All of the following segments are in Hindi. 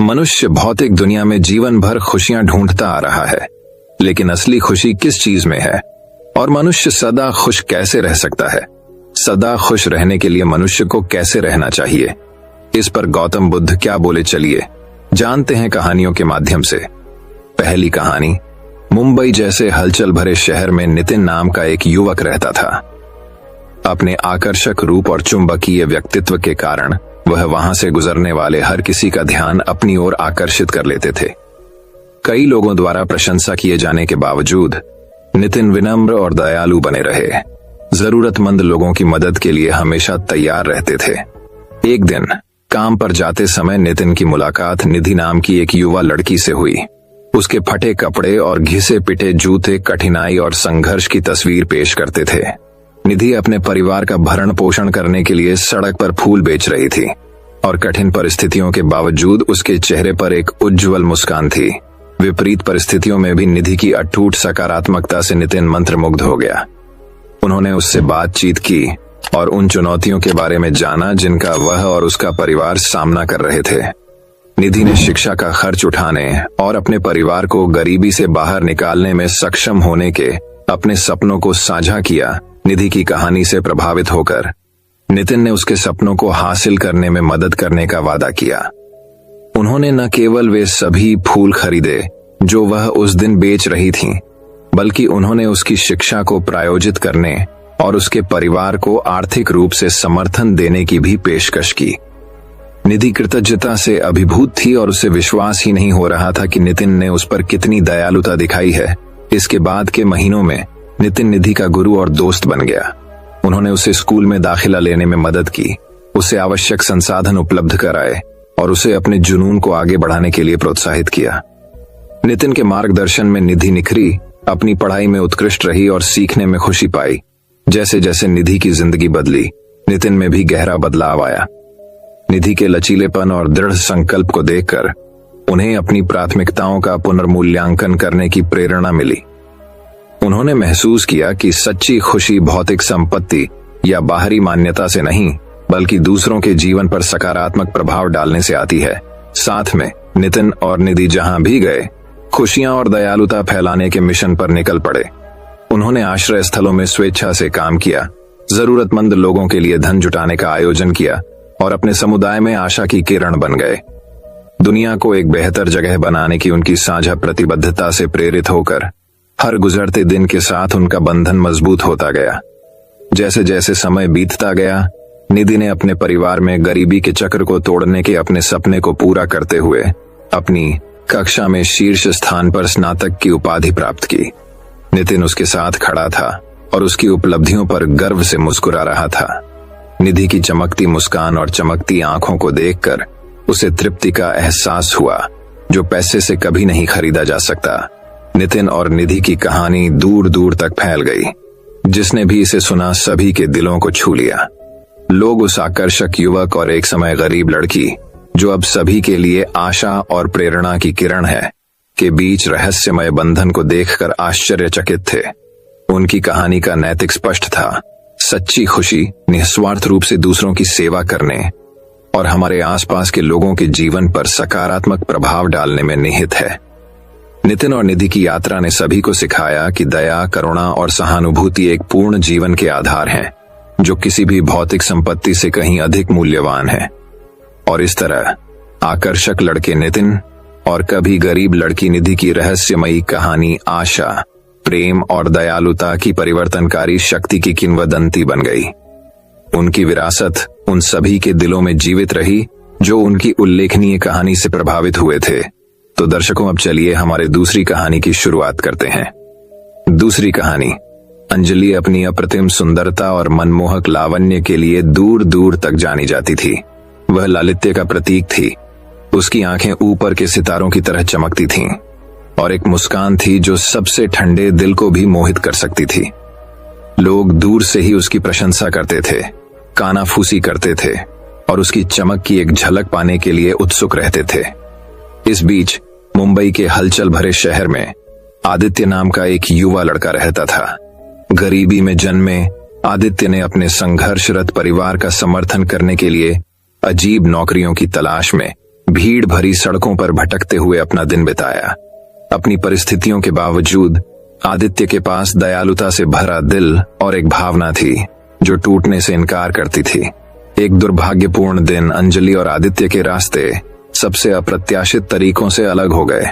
मनुष्य भौतिक दुनिया में जीवन भर खुशियां ढूंढता आ रहा है, लेकिन असली खुशी किस चीज में है और मनुष्य सदा खुश कैसे रह सकता है? सदा खुश रहने के लिए मनुष्य को कैसे रहना चाहिए? इस पर गौतम बुद्ध क्या बोले, चलिए जानते हैं कहानियों के माध्यम से। पहली कहानी। मुंबई जैसे हलचल भरे शहर में नितिन नाम का एक युवक रहता था। अपने आकर्षक रूप और चुंबकीय व्यक्तित्व के कारण वह वहां से गुजरने वाले हर किसी का ध्यान अपनी ओर आकर्षित कर लेते थे। कई लोगों द्वारा प्रशंसा किए जाने के बावजूद नितिन विनम्र और दयालु बने रहे। जरूरतमंद लोगों की मदद के लिए हमेशा तैयार रहते थे। एक दिन काम पर जाते समय नितिन की मुलाकात निधि नाम की एक युवा लड़की से हुई। उसके फटे कपड़े और घिसे पिटे जूते कठिनाई और संघर्ष की तस्वीर पेश करते थे। निधि अपने परिवार का भरण पोषण करने के लिए सड़क पर फूल बेच रही थी और कठिन परिस्थितियों के बावजूद उसके चेहरे पर एक उज्जवल मुस्कान थी। विपरीत परिस्थितियों में भी निधि की अटूट सकारात्मकता से नितिन मंत्रमुग्ध हो गया। उन्होंने उससे बातचीत की और उन चुनौतियों के बारे में जाना जिनका वह और उसका परिवार सामना कर रहे थे। निधि ने शिक्षा का खर्च उठाने और अपने परिवार को गरीबी से बाहर निकालने में सक्षम होने के अपने सपनों को साझा किया। निधि की कहानी से प्रभावित होकर नितिन ने उसके सपनों को हासिल करने में मदद करने का वादा किया। उन्होंने न केवल वे सभी फूल खरीदे जो वह उस दिन बेच रही थीं, बल्कि उन्होंने उसकी शिक्षा को प्रायोजित करने और उसके परिवार को आर्थिक रूप से समर्थन देने की भी पेशकश की। निधि कृतज्ञता से अभिभूत थी और उसे विश्वास ही नहीं हो रहा था कि नितिन ने उस पर कितनी दयालुता दिखाई है। इसके बाद के महीनों में नितिन निधि का गुरु और दोस्त बन गया। उन्होंने उसे स्कूल में दाखिला लेने में मदद की, उसे आवश्यक संसाधन उपलब्ध कराए और उसे अपने जुनून को आगे बढ़ाने के लिए प्रोत्साहित किया। नितिन के मार्गदर्शन में निधि निखरी, अपनी पढ़ाई में उत्कृष्ट रही और सीखने में खुशी पाई। जैसे जैसे निधि की जिंदगी बदली, नितिन में भी गहरा बदलाव आया। निधि के लचीलेपन और दृढ़ संकल्प को देखकर उन्हें अपनी प्राथमिकताओं का पुनर्मूल्यांकन करने की प्रेरणा मिली। उन्होंने महसूस किया कि सच्ची खुशी भौतिक संपत्ति या बाहरी मान्यता से नहीं, बल्कि दूसरों के जीवन पर सकारात्मक प्रभाव डालने से आती है। साथ में नितिन और निधि जहां भी गए, खुशियां और दयालुता फैलाने के मिशन पर निकल पड़े। उन्होंने आश्रय स्थलों में स्वेच्छा से काम किया, जरूरतमंद लोगों के लिए धन जुटाने का आयोजन किया और अपने समुदाय में आशा की किरण बन गए। दुनिया को एक बेहतर जगह बनाने की उनकी साझा प्रतिबद्धता से प्रेरित होकर हर गुजरते दिन के साथ उनका बंधन मजबूत होता गया। जैसे जैसे समय बीतता गया, निधि ने अपने परिवार में गरीबी के चक्र को तोड़ने के अपने सपने को पूरा करते हुए अपनी कक्षा में शीर्ष स्थान पर स्नातक की उपाधि प्राप्त की। नितिन उसके साथ खड़ा था और उसकी उपलब्धियों पर गर्व से मुस्कुरा रहा था। निधि की चमकती मुस्कान और चमकती आंखों को देखकर उसे तृप्ति का एहसास हुआ, जो पैसे से कभी नहीं खरीदा जा सकता। नितिन और निधि की कहानी दूर दूर तक फैल गई। जिसने भी इसे सुना सभी के दिलों को छू लिया। लोग उस आकर्षक युवक और एक समय गरीब लड़की, जो अब सभी के लिए आशा और प्रेरणा की किरण है, के बीच रहस्यमय बंधन को देखकर आश्चर्यचकित थे। उनकी कहानी का नैतिक स्पष्ट था। सच्ची खुशी निस्वार्थ रूप से दूसरों की सेवा करने और हमारे आसपास के लोगों के जीवन पर सकारात्मक प्रभाव डालने में निहित है। नितिन और निधि की यात्रा ने सभी को सिखाया कि दया, करुणा और सहानुभूति एक पूर्ण जीवन के आधार हैं, जो किसी भी भौतिक संपत्ति से कहीं अधिक मूल्यवान है। और इस तरह आकर्षक लड़के नितिन और कभी गरीब लड़की निधि की रहस्यमयी कहानी आशा, प्रेम और दयालुता की परिवर्तनकारी शक्ति की किंवदंती बन गई। उनकी विरासत उन सभी के दिलों में जीवित रही जो उनकी उल्लेखनीय कहानी से प्रभावित हुए थे। तो दर्शकों, अब चलिए हमारे दूसरी कहानी की शुरुआत करते हैं। दूसरी कहानी। अंजलि अपनी अप्रतिम सुंदरता और मनमोहक लावण्य के लिए दूर दूर तक जानी जाती थी। वह लालित्य का प्रतीक थी। उसकी आंखें ऊपर के सितारों की तरह चमकती थीं और एक मुस्कान थी जो सबसे ठंडे दिल को भी मोहित कर सकती थी। लोग दूर से ही उसकी प्रशंसा करते थे, कानाफूसी करते थे और उसकी चमक की एक झलक पाने के लिए उत्सुक रहते थे। इस बीच मुंबई के हलचल भरे शहर में आदित्य नाम का एक युवा लड़का रहता था। गरीबी में जन्मे आदित्य ने अपने संघर्षरत परिवार का समर्थन करने के लिए अजीब नौकरियों की तलाश में भीड़ भरी सड़कों पर भटकते हुए अपना दिन बिताया। अपनी परिस्थितियों के बावजूद आदित्य के पास दयालुता से भरा दिल और एक भावना थी जो टूटने से इनकार करती थी। एक दुर्भाग्यपूर्ण दिन अंजलि और आदित्य के रास्ते सबसे अप्रत्याशित तरीकों से अलग हो गए।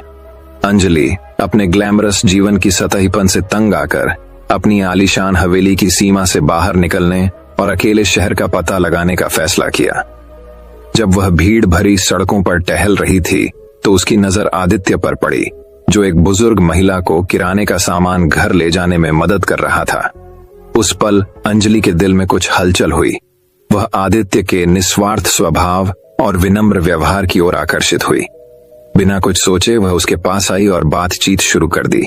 अंजलि अपने ग्लैमरस जीवन की सतहीपन से तंग आकर अपनी आलीशान हवेली की सीमा से बाहर निकलने और अकेले शहर का पता लगाने का फैसला किया। जब वह भीड़ भरी सड़कों पर टहल रही थी तो उसकी नजर आदित्य पर पड़ी, जो एक बुजुर्ग महिला को किराने का सामान घर ले जाने में मदद कर रहा था। उस पल अंजलि के दिल में कुछ हलचल हुई। वह आदित्य के निस्वार्थ स्वभाव और विनम्र व्यवहार की ओर आकर्षित हुई। बिना कुछ सोचे वह उसके पास आई और बातचीत शुरू कर दी।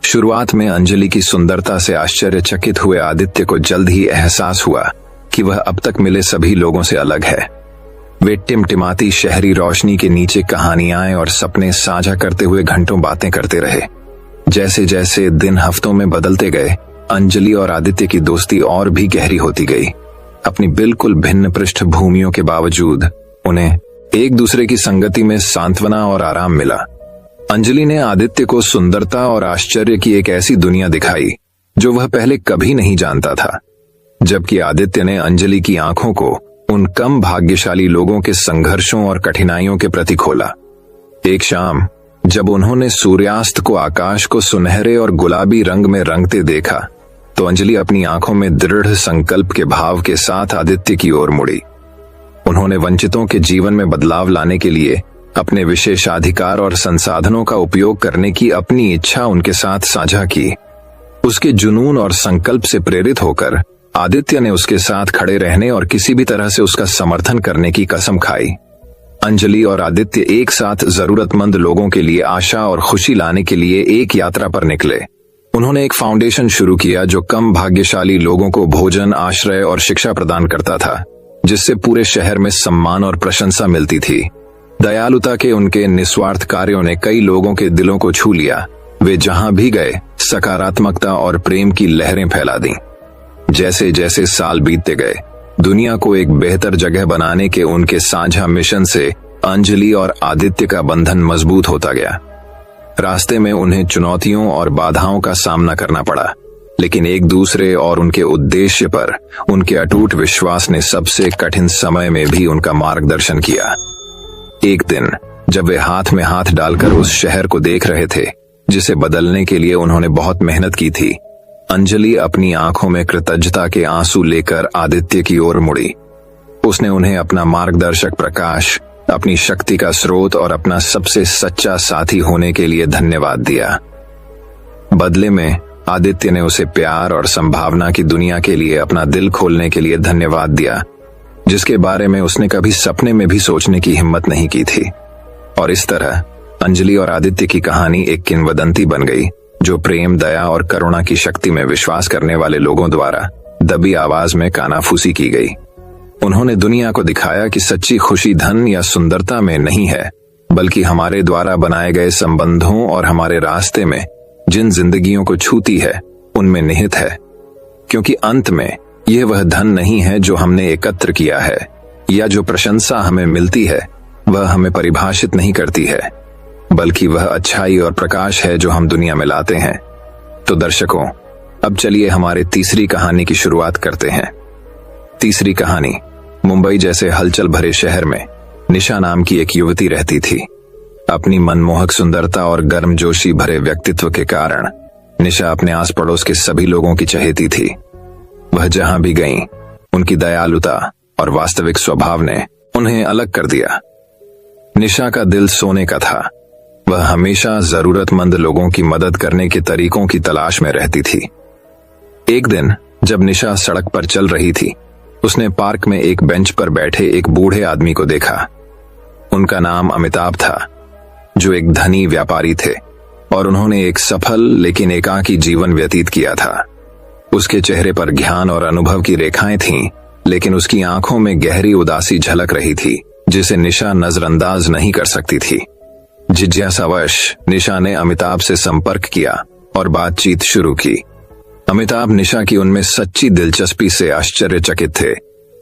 शुरुआत में अंजलि की सुंदरता से आश्चर्यचकित हुए आदित्य को जल्द ही एहसास हुआ कि वह अब तक मिले सभी लोगों से अलग है। वे टिमटिमाती शहरी रोशनी के नीचे कहानियां और सपने साझा करते हुए घंटों बातें करते रहे। जैसे जैसे दिन हफ्तों में बदलते गए, अंजलि और आदित्य की दोस्ती और भी गहरी होती गई। अपनी बिल्कुल भिन्न पृष्ठभूमियों के बावजूद उन्हें एक दूसरे की संगति में सांत्वना और आराम मिला। अंजलि ने आदित्य को सुंदरता और आश्चर्य की एक ऐसी दुनिया दिखाई जो वह पहले कभी नहीं जानता था, जबकि आदित्य ने अंजलि की आंखों को उन कम भाग्यशाली लोगों के संघर्षों और कठिनाइयों के प्रति खोला। एक शाम जब उन्होंने सूर्यास्त को आकाश को सुनहरे और गुलाबी रंग में रंगते देखा तो अंजलि अपनी आंखों में दृढ़ संकल्प के भाव के साथ आदित्य की ओर मुड़ी। उन्होंने वंचितों के जीवन में बदलाव लाने के लिए अपने विशेषाधिकार और संसाधनों का उपयोग करने की अपनी इच्छा उनके साथ साझा की। उसके जुनून और संकल्प से प्रेरित होकर आदित्य ने उसके साथ खड़े रहने और किसी भी तरह से उसका समर्थन करने की कसम खाई। अंजलि और आदित्य एक साथ जरूरतमंद लोगों के लिए आशा और खुशी लाने के लिए एक यात्रा पर निकले। उन्होंने एक फाउंडेशन शुरू किया जो कम भाग्यशाली लोगों को भोजन, आश्रय और शिक्षा प्रदान करता था, जिससे पूरे शहर में सम्मान और प्रशंसा मिलती थी। दयालुता के उनके निस्वार्थ कार्यों ने कई लोगों के दिलों को छू लिया। वे जहां भी गए सकारात्मकता और प्रेम की लहरें फैला दी। जैसे जैसे साल बीतते गए, दुनिया को एक बेहतर जगह बनाने के उनके साझा मिशन से अंजलि और आदित्य का बंधन मजबूत होता गया। रास्ते में उन्हें चुनौतियों और बाधाओं का सामना करना पड़ा, लेकिन एक दूसरे और उनके उद्देश्य पर उनके अटूट विश्वास ने सबसे कठिन समय में भी उनका मार्गदर्शन किया। एक दिन जब वे हाथ में हाथ डालकर उस शहर को देख रहे थे जिसे बदलने के लिए उन्होंने बहुत मेहनत की थी, अंजलि अपनी आंखों में कृतज्ञता के आंसू लेकर आदित्य की ओर मुड़ी। उसने उन्हें अपना मार्गदर्शक प्रकाश, अपनी शक्ति का स्रोत और अपना सबसे सच्चा साथी होने के लिए धन्यवाद दिया। बदले में आदित्य ने उसे प्यार और संभावना की दुनिया के लिए अपना दिल खोलने के लिए धन्यवाद दिया, जिसके बारे में उसने कभी सपने में भी सोचने की हिम्मत नहीं की थी। और इस तरह अंजलि और आदित्य की कहानी एक किंवदंती बन गई जो प्रेम, दया और करुणा की शक्ति में विश्वास करने वाले लोगों द्वारा दबी आवाज में कानाफूसी की गई। उन्होंने दुनिया को दिखाया कि सच्ची खुशी धन या सुंदरता में नहीं है, बल्कि हमारे द्वारा बनाए गए संबंधों और हमारे रास्ते में जिन जिंदगियों को छूती है उनमें निहित है। क्योंकि अंत में यह वह धन नहीं है जो हमने एकत्र किया है, या जो प्रशंसा हमें मिलती है वह हमें परिभाषित नहीं करती है, बल्कि वह अच्छाई और प्रकाश है जो हम दुनिया में लाते हैं। तो दर्शकों, अब चलिए हमारे तीसरी कहानी की शुरुआत करते हैं। तीसरी कहानी मुंबई जैसे हलचल भरे शहर में निशा नाम की एक युवती रहती थी। अपनी मनमोहक सुंदरता और गर्मजोशी भरे व्यक्तित्व के कारण निशा अपने आस पड़ोस के सभी लोगों की चहेती थी। वह जहां भी गईं, उनकी दयालुता और वास्तविक स्वभाव ने उन्हें अलग कर दिया। निशा का दिल सोने का था। वह हमेशा जरूरतमंद लोगों की मदद करने के तरीकों की तलाश में रहती थी। एक दिन जब निशा सड़क पर चल रही थी, उसने पार्क में एक बेंच पर बैठे एक बूढ़े आदमी को देखा। उनका नाम अमिताभ था, जो एक धनी व्यापारी थे और उन्होंने एक सफल लेकिन एकाकी जीवन व्यतीत किया था। उसके चेहरे पर ज्ञान और अनुभव की रेखाएं थीं, लेकिन उसकी आंखों में गहरी उदासी झलक रही थी, जिसे निशा नजरअंदाज नहीं कर सकती थी। जिज्ञासावश निशा ने अमिताभ से संपर्क किया और बातचीत शुरू की। अमिताभ निशा की उनमें सच्ची दिलचस्पी से आश्चर्यचकित थे,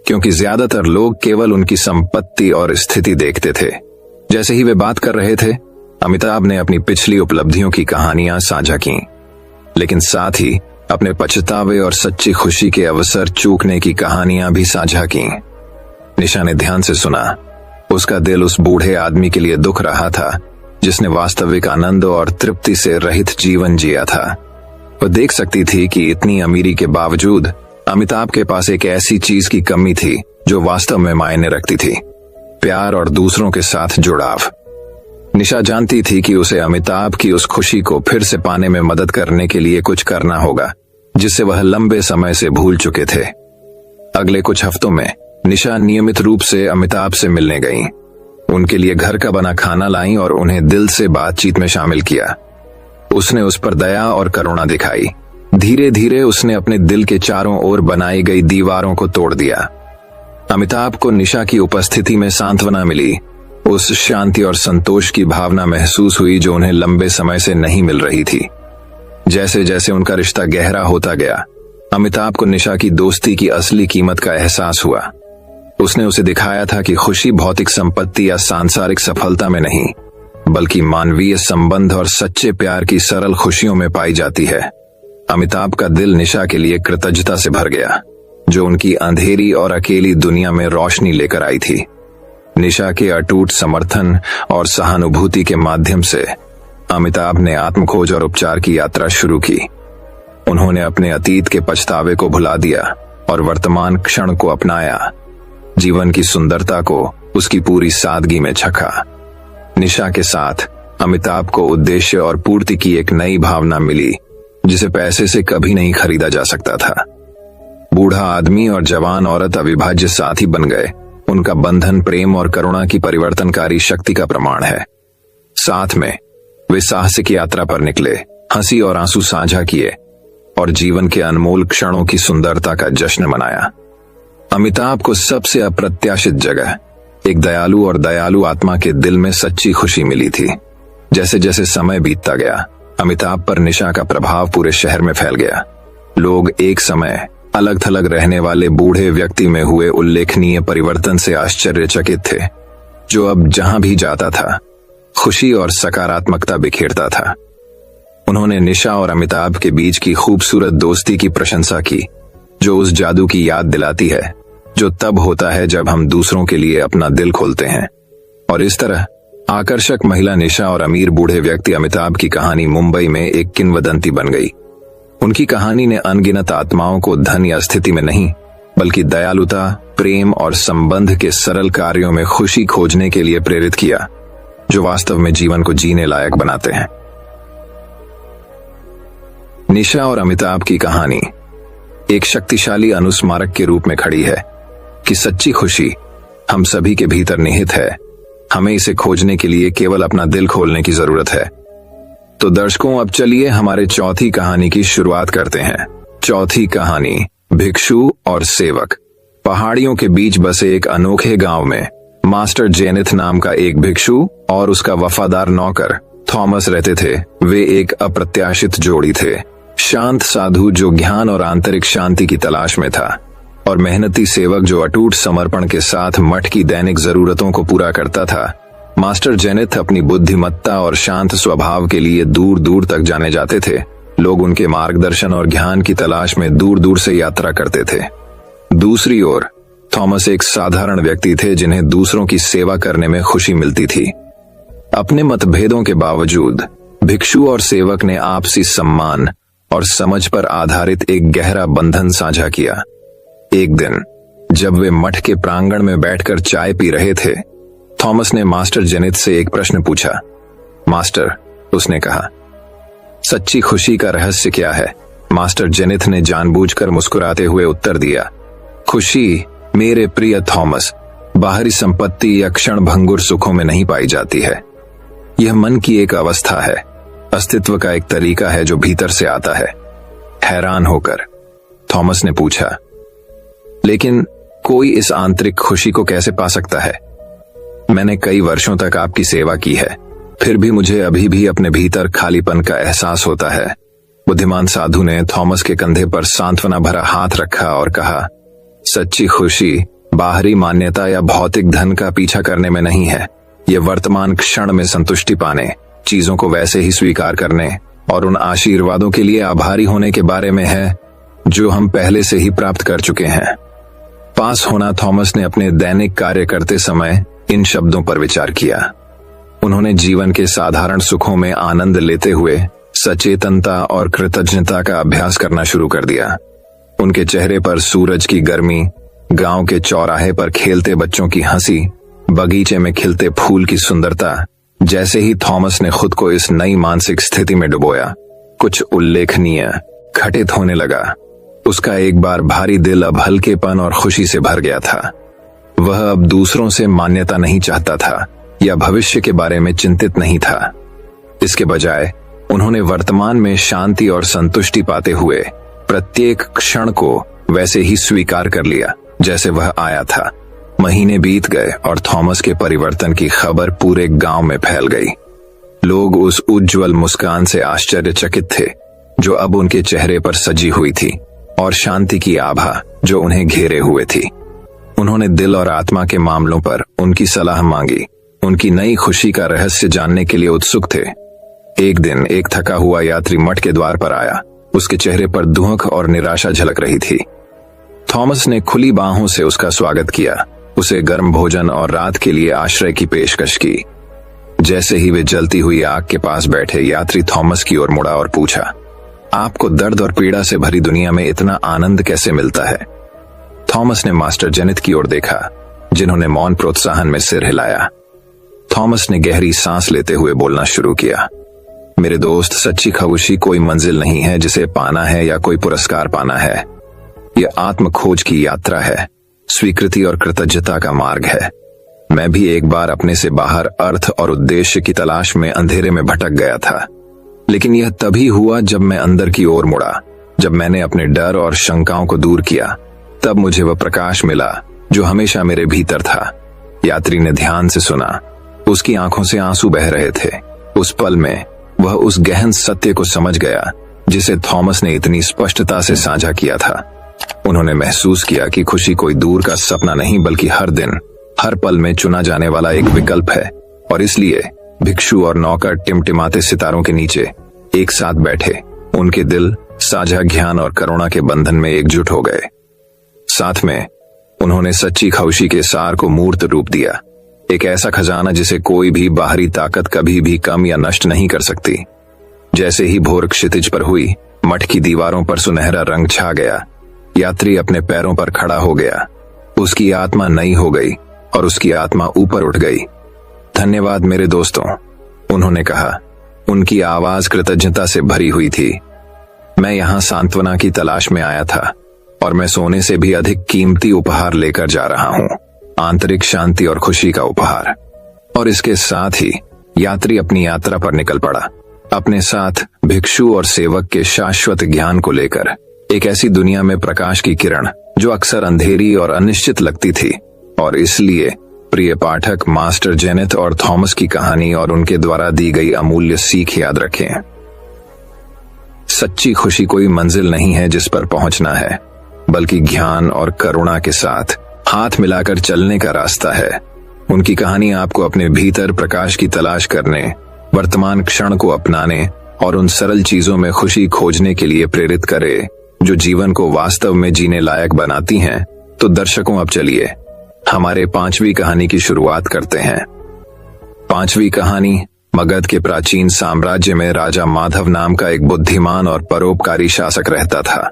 क्योंकि ज्यादातर लोग केवल उनकी संपत्ति और स्थिति देखते थे, जैसे ही वे बात कर रहे थे, अमिताभ ने अपनी पिछली उपलब्धियों की कहानियां साझा की, लेकिन साथ ही अपने पछतावे और सच्ची खुशी के अवसर चूकने की कहानियां भी साझा की। निशा ने ध्यान से सुना। उसका दिल उस बूढ़े आदमी के लिए दुख रहा था जिसने वास्तविक आनंद और तृप्ति से रहित जीवन जिया था। वह देख सकती थी कि इतनी अमीरी के बावजूद अमिताभ के पास एक ऐसी चीज की कमी थी जो वास्तव में मायने रखती थी, प्यार और दूसरों के साथ जुड़ाव। निशा जानती थी कि उसे अमिताभ की उस खुशी को फिर से पाने में मदद करने के लिए कुछ करना होगा जिसे वह लंबे समय से भूल चुके थे। अगले कुछ हफ्तों में निशा नियमित रूप से अमिताभ से मिलने गईं। उनके लिए घर का बना खाना लाईं और उन्हें दिल से बातचीत में शामिल किया। उसने उस पर दया और करुणा दिखाई। धीरे धीरे उसने अपने दिल के चारों ओर बनाई गई दीवारों को तोड़ दिया। अमिताभ को निशा की उपस्थिति में सांत्वना मिली। उस शांति और संतोष की भावना महसूस हुई जो उन्हें लंबे समय से नहीं मिल रही थी। जैसे जैसे उनका रिश्ता गहरा होता गया, अमिताभ को निशा की दोस्ती की असली कीमत का एहसास हुआ। उसने उसे दिखाया था कि खुशी भौतिक संपत्ति या सांसारिक सफलता में नहीं, बल्कि मानवीय संबंध और सच्चे प्यार की सरल खुशियों में पाई जाती है। अमिताभ का दिल निशा के लिए कृतज्ञता से भर गया, जो उनकी अंधेरी और अकेली दुनिया में रोशनी लेकर आई थी। निशा के अटूट समर्थन और सहानुभूति के माध्यम से अमिताभ ने आत्मखोज और उपचार की यात्रा शुरू की। उन्होंने अपने अतीत के पछतावे को भुला दिया और वर्तमान क्षण को अपनाया, जीवन की सुंदरता को उसकी पूरी सादगी में चखा। निशा के साथ अमिताभ को उद्देश्य और पूर्ति की एक नई भावना मिली जिसे पैसे से कभी नहीं खरीदा जा सकता था। बूढ़ा आदमी और जवान औरत अविभाज्य साथी बन गए। उनका बंधन प्रेम और करुणा की परिवर्तनकारी शक्ति का प्रमाण है। साथ में वे साहसिक यात्रा पर निकले, हंसी और आंसू साझा किए और जीवन के अनमोल क्षणों की सुंदरता का जश्न मनाया। अमिताभ को सबसे अप्रत्याशित जगह एक दयालु और दयालु आत्मा के दिल में सच्ची खुशी मिली थी। जैसे जैसे समय बीतता गया, अमिताभ पर निशा का प्रभाव पूरे शहर में फैल गया। लोग एक समय अलग थलग रहने वाले बूढ़े व्यक्ति में हुए उल्लेखनीय परिवर्तन से आश्चर्यचकित थे, जो अब जहां भी जाता था खुशी और सकारात्मकता बिखेरता था। उन्होंने निशा और अमिताभ के बीच की खूबसूरत दोस्ती की प्रशंसा की, जो उस जादू की याद दिलाती है जो तब होता है जब हम दूसरों के लिए अपना दिल खोलते हैं। और इस तरह आकर्षक महिला निशा और अमीर बूढ़े व्यक्ति अमिताभ की कहानी मुंबई में एक किंवदंती बन गई। उनकी कहानी ने अनगिनत आत्माओं को धन या स्थिति में नहीं, बल्कि दयालुता, प्रेम और संबंध के सरल कार्यों में खुशी खोजने के लिए प्रेरित किया, जो वास्तव में जीवन को जीने लायक बनाते हैं। निशा और अमिताभ की कहानी एक शक्तिशाली अनुस्मारक के रूप में खड़ी है कि सच्ची खुशी हम सभी के भीतर निहित है। हमें इसे खोजने के लिए केवल अपना दिल खोलने की जरूरत है। तो दर्शकों, अब चलिए हमारे चौथी कहानी की शुरुआत करते हैं। चौथी कहानी, भिक्षु और सेवक। पहाड़ियों के बीच बसे एक अनोखे गांव में मास्टर जेनिथ नाम का एक भिक्षु और उसका वफादार नौकर थॉमस रहते थे। वे एक अप्रत्याशित जोड़ी थे, शांत साधु जो ज्ञान और आंतरिक शांति की तलाश में था, और मेहनती सेवक जो अटूट समर्पण के साथ मठ की दैनिक जरूरतों को पूरा करता था। मास्टर जेनिथ अपनी बुद्धिमत्ता और शांत स्वभाव के लिए दूर दूर तक जाने जाते थे। लोग उनके मार्गदर्शन और ज्ञान की तलाश में दूर दूर से यात्रा करते थे। दूसरी ओर थॉमस एक साधारण व्यक्ति थे जिन्हें दूसरों की सेवा करने में खुशी मिलती थी। अपने मतभेदों के बावजूद भिक्षु और सेवक ने आपसी सम्मान और समझ पर आधारित एक गहरा बंधन साझा किया। एक दिन जब वे मठ के प्रांगण में बैठकर चाय पी रहे थे, थॉमस ने मास्टर जेनिथ से एक प्रश्न पूछा। मास्टर, उसने कहा, सच्ची खुशी का रहस्य क्या है? मास्टर जेनिथ ने जानबूझकर मुस्कुराते हुए उत्तर दिया, खुशी मेरे प्रिय थॉमस, बाहरी संपत्ति या क्षण भंगुर सुखों में नहीं पाई जाती है। यह मन की एक अवस्था है, अस्तित्व का एक तरीका है जो भीतर से आता है। हैरान होकर थॉमस ने पूछा, लेकिन कोई इस आंतरिक खुशी को कैसे पा सकता है? मैंने कई वर्षों तक आपकी सेवा की है, फिर भी मुझे अभी भी अपने भीतर खालीपन का एहसास होता है। बुद्धिमान साधु ने थॉमस के कंधे पर सांत्वना भरा हाथ रखा और कहा, सच्ची खुशी बाहरी मान्यता या भौतिक धन का पीछा करने में नहीं है, ये वर्तमान क्षण में संतुष्टि पाने, चीजों को वैसे ही स्वीकार करने और उन आशीर्वादों के लिए आभारी होने के बारे में है जो हम पहले से ही प्राप्त कर चुके हैं। पास होना थॉमस ने अपने दैनिक कार्य करते समय इन शब्दों पर विचार किया। उन्होंने जीवन के साधारण सुखों में आनंद लेते हुए सचेतनता और कृतज्ञता का अभ्यास करना शुरू कर दिया। उनके चेहरे पर सूरज की गर्मी, गांव के चौराहे पर खेलते बच्चों की हंसी, बगीचे में खिलते फूल की सुंदरता, जैसे ही थॉमस ने खुद को इस नई मानसिक स्थिति में डुबोया, कुछ उल्लेखनीय घटित होने लगा। उसका एक बार भारी दिल अब हल्केपन और खुशी से भर गया था। वह अब दूसरों से मान्यता नहीं चाहता था या भविष्य के बारे में चिंतित नहीं था। इसके बजाय उन्होंने वर्तमान में शांति और संतुष्टि पाते हुए प्रत्येक क्षण को वैसे ही स्वीकार कर लिया जैसे वह आया था। महीने बीत गए और थॉमस के परिवर्तन की खबर पूरे गांव में फैल गई। लोग उस उज्जवल मुस्कान से आश्चर्यचकित थे जो अब उनके चेहरे पर सजी हुई थी और शांति की आभा जो उन्हें घेरे हुए थी। उन्होंने दिल और आत्मा के मामलों पर उनकी सलाह मांगी, उनकी नई खुशी का रहस्य जानने के लिए उत्सुक थे। एक दिन एक थका हुआ यात्री मठ के द्वार पर आया। उसके चेहरे पर दुख और निराशा झलक रही थी। थॉमस ने खुली बाहों से उसका स्वागत किया, उसे गर्म भोजन और रात के लिए आश्रय की पेशकश की। जैसे ही वे जलती हुई आग के पास बैठे, यात्री थॉमस की ओर मुड़ा और पूछा, आपको दर्द और पीड़ा से भरी दुनिया में इतना आनंद कैसे मिलता है? थॉमस ने मास्टर जेनिथ की ओर देखा, जिन्होंने मौन प्रोत्साहन में सिर हिलाया। थॉमस ने गहरी सांस लेते हुए बोलना शुरू किया, मेरे दोस्त, सच्ची खुशी कोई मंजिल नहीं है जिसे पाना है या कोई पुरस्कार पाना है। यह आत्म खोज की यात्रा है, स्वीकृति और कृतज्ञता का मार्ग है। मैं भी एक बार अपने से बाहर अर्थ और उद्देश्य की तलाश में अंधेरे में भटक गया था, लेकिन यह तभी हुआ जब मैं अंदर की ओर मुड़ा, जब मैंने अपने डर और शंकाओं को दूर किया। तब मुझे वह प्रकाश मिला जो हमेशा मेरे भीतर था। यात्री ने ध्यान से सुना, उसकी आंखों से आंसू बह रहे थे। उस पल में वह उस गहन सत्य को समझ गया जिसे थॉमस ने इतनी स्पष्टता से साझा किया था। उन्होंने महसूस किया कि खुशी कोई दूर का सपना नहीं, बल्कि हर दिन, हर पल में चुना जाने वाला एक विकल्प है। और इसलिए भिक्षु और नौकर टिमटिमाते सितारों के नीचे एक साथ बैठे, उनके दिल साझा ज्ञान और करुणा के बंधन में एकजुट हो गए। साथ में उन्होंने सच्ची खुशी के सार को मूर्त रूप दिया, एक ऐसा खजाना जिसे कोई भी बाहरी ताकत कभी भी कम या नष्ट नहीं कर सकती। जैसे ही भोर क्षितिज पर हुई, मठ की दीवारों पर सुनहरा रंग छा गया। यात्री अपने पैरों पर खड़ा हो गया। उसकी आत्मा नई हो गई और उसकी आत्मा ऊपर उठ गई। धन्यवाद मेरे दोस्तों, उन्होंने कहा। उनकी आवाज कृतज्ञता से भरी हुई थी। मैं यहाँ सांत्वना की तलाश में आया था और मैं सोने से भी अधिक कीमती उपहार लेकर जा रहा हूँ, आंतरिक शांति और खुशी का उपहार। और इसके साथ ही यात्री अपनी यात्रा पर निकल पड़ा, अपने साथ भिक्षु और सेवक के शाश्वत ज्ञान को लेकर, एक ऐसी दुनिया में प्रकाश की किरण जो अक्सर अंधेरी और अनिश्चित लगती थी। और इसलिए प्रिय पाठक, मास्टर जेनिथ और थॉमस की कहानी और उनके द्वारा दी गई अमूल्य सीख याद रखें। सच्ची खुशी कोई मंजिल नहीं है जिस पर पहुंचना है, बल्कि ज्ञान और करुणा के साथ हाथ मिलाकर चलने का रास्ता है। उनकी कहानी आपको अपने भीतर प्रकाश की तलाश करने, वर्तमान क्षण को अपनाने और उन सरल चीजों में खुशी खोजने के लिए प्रेरित करे जो जीवन को वास्तव में जीने लायक बनाती हैं। तो दर्शकों, अब चलिए हमारे 5वीं कहानी की शुरुआत करते हैं। 5वीं कहानी, मगध के प्राचीन साम्राज्य में राजा माधव नाम का एक बुद्धिमान और परोपकारी शासक रहता था।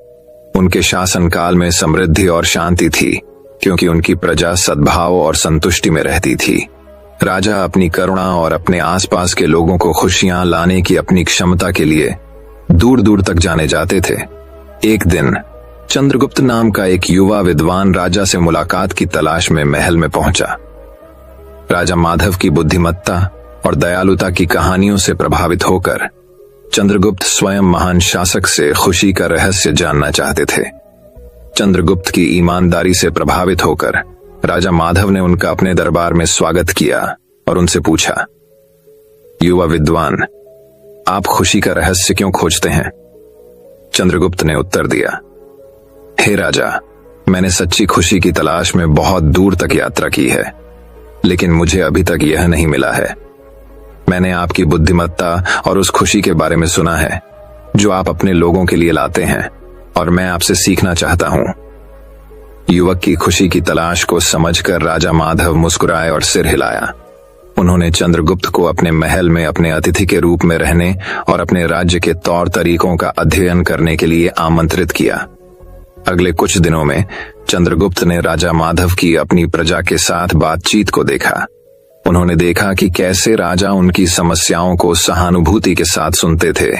उनके शासनकाल में समृद्धि और शांति थी, क्योंकि उनकी प्रजा सद्भाव और संतुष्टि में रहती थी। राजा अपनी करुणा और अपने आसपास के लोगों को खुशियां लाने की अपनी क्षमता के लिए दूर दूर तक जाने जाते थे। एक दिन चंद्रगुप्त नाम का एक युवा विद्वान राजा से मुलाकात की तलाश में महल में पहुंचा। राजा माधव की बुद्धिमत्ता और दयालुता की कहानियों से प्रभावित होकर चंद्रगुप्त स्वयं महान शासक से खुशी का रहस्य जानना चाहते थे। चंद्रगुप्त की ईमानदारी से प्रभावित होकर राजा माधव ने उनका अपने दरबार में स्वागत किया और उनसे पूछा, युवा विद्वान, आप खुशी का रहस्य क्यों खोजते हैं? चंद्रगुप्त ने उत्तर दिया, हे राजा, मैंने सच्ची खुशी की तलाश में बहुत दूर तक यात्रा की है। लेकिन मुझे अभी तक यह नहीं मिला है। मैंने आपकी बुद्धिमत्ता और उस खुशी के बारे में सुना है जो आप अपने लोगों के लिए लाते हैं, और मैं आपसे सीखना चाहता हूं। युवक की खुशी की तलाश को समझकर राजा माधव मुस्कुराए और सिर हिलाया। उन्होंने चंद्रगुप्त को अपने महल में अपने अतिथि के रूप में रहने और अपने राज्य के तौर तरीकों का अध्ययन करने के लिए आमंत्रित किया। अगले कुछ दिनों में चंद्रगुप्त ने राजा माधव की अपनी प्रजा के साथ बातचीत को देखा। उन्होंने देखा कि कैसे राजा उनकी समस्याओं को सहानुभूति के साथ सुनते थे,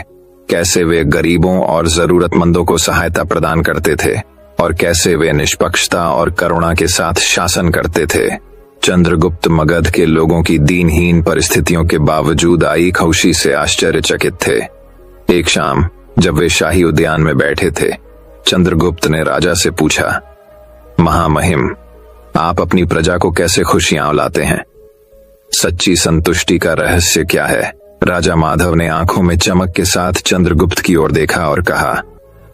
कैसे वे गरीबों और जरूरतमंदों को सहायता प्रदान करते थे, और कैसे वे निष्पक्षता और करुणा के साथ शासन करते थे। चंद्रगुप्त मगध के लोगों की दीनहीन परिस्थितियों के बावजूद आई खुशी से आश्चर्यचकित थे। एक शाम जब वे शाही उद्यान में बैठे थे, चंद्रगुप्त ने राजा से पूछा, महामहिम, आप अपनी प्रजा को कैसे खुशियां लाते हैं? सच्ची संतुष्टि का रहस्य क्या है? राजा माधव ने आंखों में चमक के साथ चंद्रगुप्त की ओर देखा और कहा,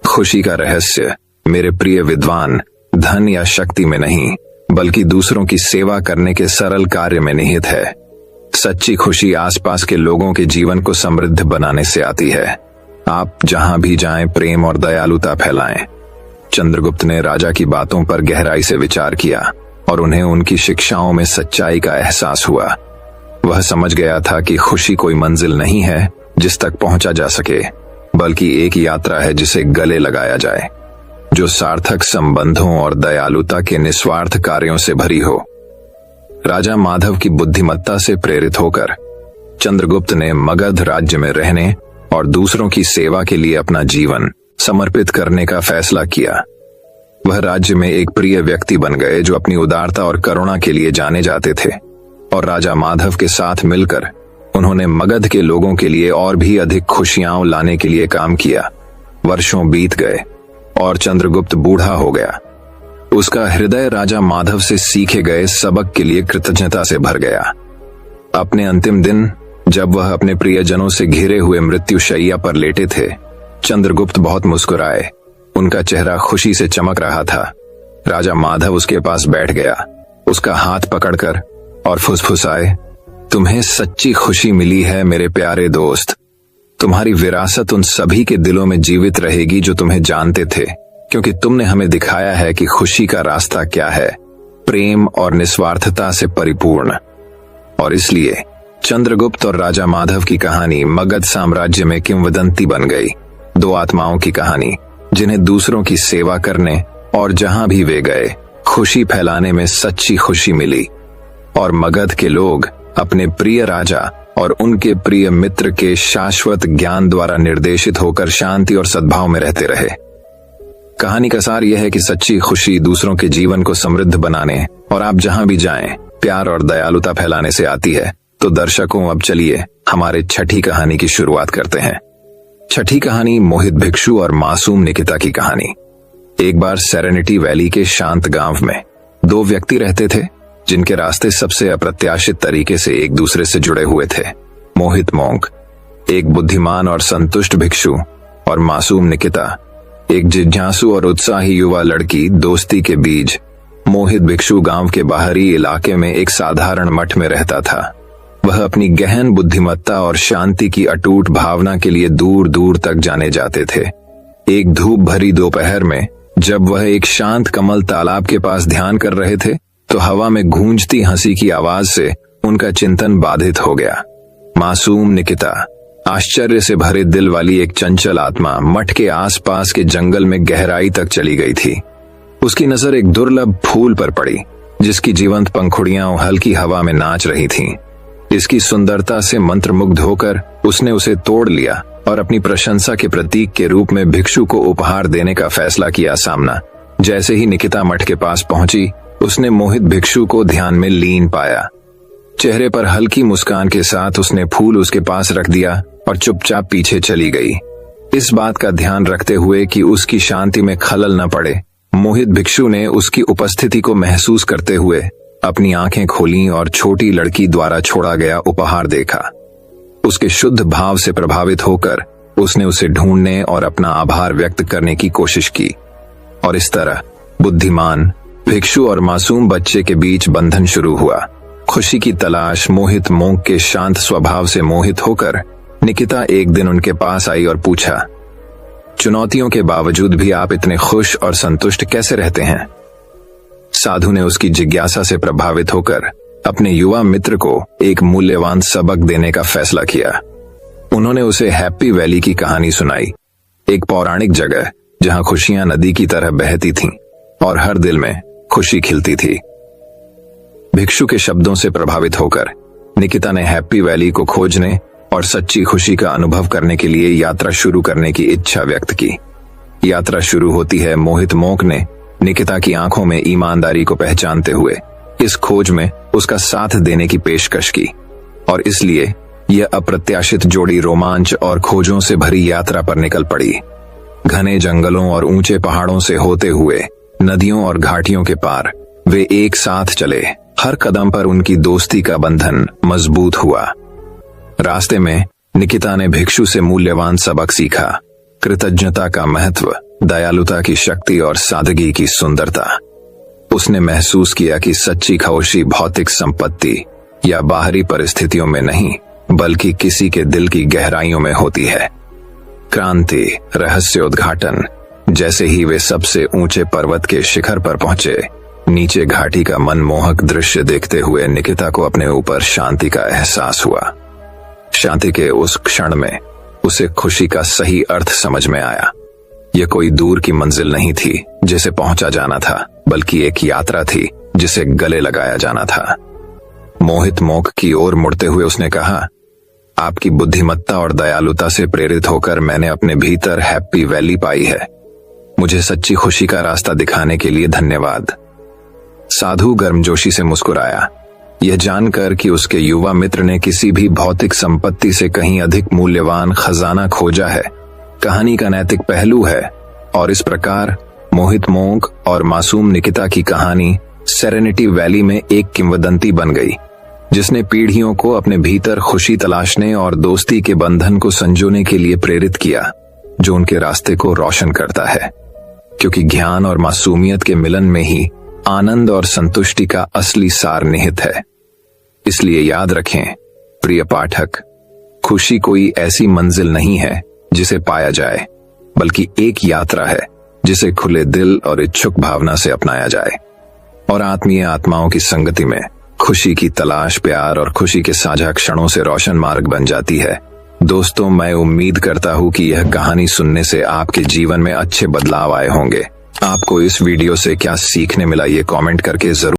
खुशी का रहस्य मेरे प्रिय विद्वान धन या शक्ति में नहीं, बल्कि दूसरों की सेवा करने के सरल कार्य में निहित है। सच्ची खुशी आसपास के लोगों के जीवन को समृद्ध बनाने से आती है। आप जहां भी जाएं, प्रेम और दयालुता फैलाएं। चंद्रगुप्त ने राजा की बातों पर गहराई से विचार किया और उन्हें उनकी शिक्षाओं में सच्चाई का एहसास हुआ। वह समझ गया था कि खुशी कोई मंजिल नहीं है जिस तक पहुंचा जा सके, बल्कि एक यात्रा है जिसे गले लगाया जाए, जो सार्थक संबंधों और दयालुता के निस्वार्थ कार्यों से भरी हो। राजा माधव की बुद्धिमत्ता से प्रेरित होकर चंद्रगुप्त ने मगध राज्य में रहने और दूसरों की सेवा के लिए अपना जीवन समर्पित करने का फैसला किया। वह राज्य में एक प्रिय व्यक्ति बन गए जो अपनी उदारता और करुणा के लिए जाने जाते थे, और राजा माधव के साथ मिलकर उन्होंने मगध के लोगों के लिए और भी अधिक खुशियां लाने के लिए काम किया। वर्षों बीत गए और चंद्रगुप्त बूढ़ा हो गया। उसका हृदय राजा माधव से सीखे गए सबक के लिए कृतज्ञता से भर गया। अपने अंतिम दिन जब वह अपने प्रियजनों से घिरे हुए मृत्युशैया पर लेटे थे, चंद्रगुप्त बहुत मुस्कुराए। उनका चेहरा खुशी से चमक रहा था। राजा माधव उसके पास बैठ गया, उसका हाथ पकड़कर और फुसफुसाए, तुम्हें सच्ची खुशी मिली है मेरे प्यारे दोस्त। तुम्हारी विरासत उन सभी के दिलों में जीवित रहेगी जो तुम्हें जानते थे, क्योंकि तुमने हमें दिखाया है कि खुशी का रास्ता क्या है, प्रेम और निस्वार्थता से परिपूर्ण। और इसलिए चंद्रगुप्त और राजा माधव की कहानी मगध साम्राज्य में किंवदंती बन गई। दो आत्माओं की कहानी जिन्हें दूसरों की सेवा करने और जहां भी वे गए खुशी फैलाने में सच्ची खुशी मिली, और मगध के लोग अपने प्रिय राजा और उनके प्रिय मित्र के शाश्वत ज्ञान द्वारा निर्देशित होकर शांति और सद्भाव में रहते रहे। कहानी का सार यह है कि सच्ची खुशी दूसरों के जीवन को समृद्ध बनाने और आप जहां भी जाएं प्यार और दयालुता फैलाने से आती है। तो दर्शकों, अब चलिए हमारे छठी कहानी की शुरुआत करते हैं। छठी कहानी मोहित भिक्षु और मासूम निकिता की कहानी। एक बार सेरेनिटी वैली के शांत गांव में दो व्यक्ति रहते थे जिनके रास्ते सबसे अप्रत्याशित तरीके से एक दूसरे से जुड़े हुए थे। मोहित मोंक, एक बुद्धिमान और संतुष्ट भिक्षु, और मासूम निकिता, एक जिज्ञासु और उत्साही युवा लड़की। दोस्ती के बीज मोहित भिक्षु गांव के बाहरी इलाके में एक साधारण मठ में रहता था। वह अपनी गहन बुद्धिमत्ता और शांति की अटूट भावना के लिए दूर दूर तक जाने जाते थे। एक धूप भरी दोपहर में जब वह एक शांत कमल तालाब के पास ध्यान कर रहे थे, तो हवा में गूंजती हंसी की आवाज से उनका चिंतन बाधित हो गया। मासूम निकिता, आश्चर्य से भरे दिल वाली एक चंचल आत्मा, मठ के आसपास के जंगल में गहराई तक चली गई थी। उसकी नजर एक दुर्लभ फूल पर पड़ी जिसकी जीवंत पंखुड़ियां हल्की हवा में नाच रही थीं। इसकी सुंदरता से मंत्रमुग्ध होकर उसने उसे तोड़ लिया और अपनी प्रशंसा के प्रतीक के रूप में भिक्षु को उपहार देने का फैसला किया। सामना जैसे ही निकिता मठ के पास पहुंची, उसने मोहित भिक्षु को ध्यान में लीन पाया। चेहरे पर हल्की मुस्कान के साथ उसने फूल उसके पास रख दिया और चुपचाप पीछे चली गई। इस बात का ध्यान रखते हुए कि उसकी शांति में खलल न पड़े, मोहित भिक्षु ने उसकी उपस्थिति को महसूस करते हुए अपनी आंखें खोलीं और छोटी लड़की द्वारा छोड़ा गया उपहार देखा। उसके शुद्ध भाव से प्रभावित होकर उसने उसे ढूंढने और अपना आभार व्यक्त करने की कोशिश की, और इस तरह बुद्धिमान भिक्षु और मासूम बच्चे के बीच बंधन शुरू हुआ। खुशी की तलाश मोहित मोंक के शांत स्वभाव से मोहित होकर निकिता एक दिन उनके पास आई और पूछा, चुनौतियों के बावजूद भी आप इतने खुश और संतुष्ट कैसे रहते हैं? साधु ने उसकी जिज्ञासा से प्रभावित होकर अपने युवा मित्र को एक मूल्यवान सबक देने का फैसला किया। उन्होंने उसे हैप्पी वैली की कहानी सुनाई, एक पौराणिक जगह जहां खुशियां नदी की तरह बहती थीं और हर दिल में खुशी खिलती थी। भिक्षु के शब्दों से प्रभावित होकर निकिता ने हैप्पी वैली को खोजने और सच्ची खुशी का अनुभव करने के लिए यात्रा शुरू करने की इच्छा व्यक्त की। यात्रा शुरू होती है मोहित मोंक ने निकिता की आंखों में ईमानदारी को पहचानते हुए इस खोज में उसका साथ देने की पेशकश की, और इसलिए यह अप्रत्याशित जोड़ी रोमांच और खोजों से भरी यात्रा पर निकल पड़ी। घने जंगलों और ऊंचे पहाड़ों से होते हुए नदियों और घाटियों के पार वे एक साथ चले। हर कदम पर उनकी दोस्ती का बंधन मजबूत हुआ। रास्ते में निकिता ने भिक्षु से मूल्यवान सबक सीखा, कृतज्ञता का महत्व, दयालुता की शक्ति और सादगी की सुंदरता। उसने महसूस किया कि सच्ची खुशी भौतिक संपत्ति या बाहरी परिस्थितियों में नहीं, बल्कि किसी के दिल की गहराइयों में होती है। क्रांति, रहस्योद्घाटन। जैसे ही वे सबसे ऊंचे पर्वत के शिखर पर पहुंचे, नीचे घाटी का मनमोहक दृश्य देखते हुए निकिता को अपने ऊपर शांति का एहसास हुआ। शांति के उस क्षण में उसे खुशी का सही अर्थ समझ में आया। यह कोई दूर की मंजिल नहीं थी जिसे पहुंचा जाना था, बल्कि एक यात्रा थी जिसे गले लगाया जाना था। मोहित मोंक की ओर मुड़ते हुए उसने कहा, आपकी बुद्धिमत्ता और दयालुता से प्रेरित होकर मैंने अपने भीतर हैप्पी वैली पाई है। मुझे सच्ची खुशी का रास्ता दिखाने के लिए धन्यवाद। साधु गर्मजोशी से मुस्कुराया, यह जानकर कि उसके युवा मित्र ने किसी भी भौतिक संपत्ति से कहीं अधिक मूल्यवान खजाना खोजा है। कहानी का नैतिक पहलू है, और इस प्रकार मोहित मोंक और मासूम निकिता की कहानी सेरेनिटी वैली में एक किंवदंती बन गई, जिसने पीढ़ियों को अपने भीतर खुशी तलाशने और दोस्ती के बंधन को संजोने के लिए प्रेरित किया, जो उनके रास्ते को रोशन करता है। क्योंकि ज्ञान और मासूमियत के मिलन में ही आनंद और संतुष्टि का असली सार निहित है। इसलिए याद रखें प्रिय पाठक, खुशी कोई ऐसी मंजिल नहीं है जिसे पाया जाए, बल्कि एक यात्रा है जिसे खुले दिल और इच्छुक भावना से अपनाया जाए। और आत्मीय आत्माओं की संगति में खुशी की तलाश प्यार और खुशी के साझा क्षणों से रोशन मार्ग बन जाती है। दोस्तों, मैं उम्मीद करता हूं कि यह कहानी सुनने से आपके जीवन में अच्छे बदलाव आए होंगे। आपको इस वीडियो से क्या सीखने मिला, ये कमेंट करके जरूर